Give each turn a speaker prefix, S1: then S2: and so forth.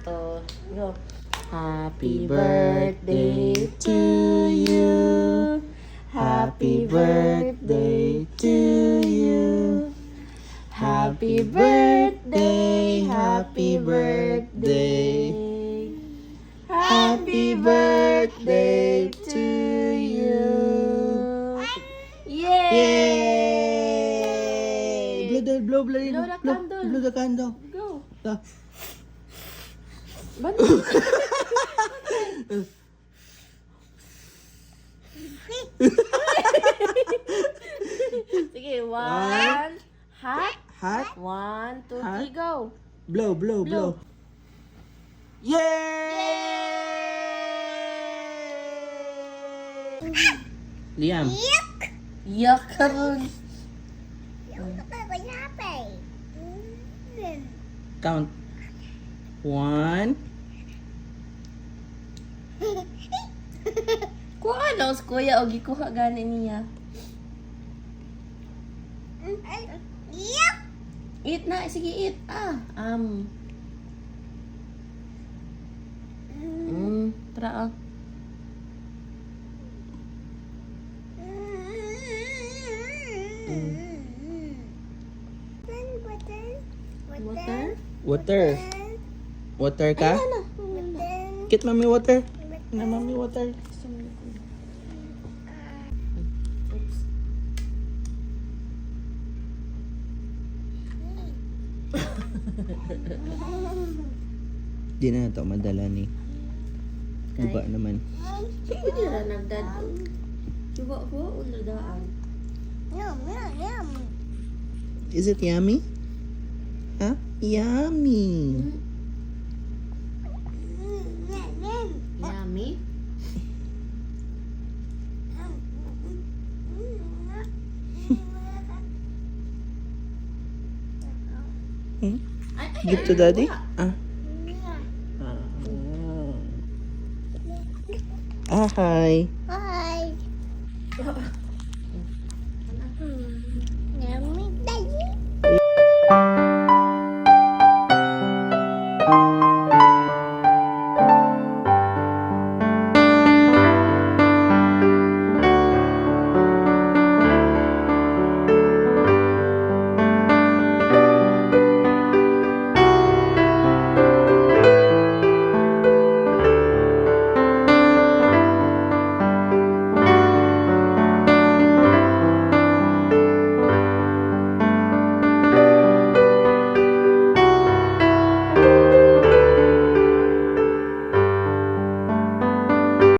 S1: two, go. Happy birthday to you. Happy birthday to you. Happy birthday, happy birthday. Happy birthday to you. Yay!
S2: Yay! Blow
S1: Blow the candle.
S2: Blow the candle.
S1: Go.
S2: Ah.
S1: Ba't? Sige, one. Hot.
S2: Hot.
S1: 1, 2,
S2: Hot.
S1: 3, go.
S2: Blow.
S1: Blow.
S2: Yay! Liam.
S1: Yuck ka ron.
S2: Count. 1.
S1: Kuha daw sa kuya o gikuha gani niya. Eat na, sige eat. Tara ah. Water?
S2: Water ka? Kit mami water. Na mami water.
S1: Oops.
S2: Di na ito madala ni. Guba naman.
S1: Hindi na nagdad. Diba ko? Uladaan.
S2: Is it yummy? Huh? Yummy.
S1: Yummy?
S2: Give to daddy? Hi.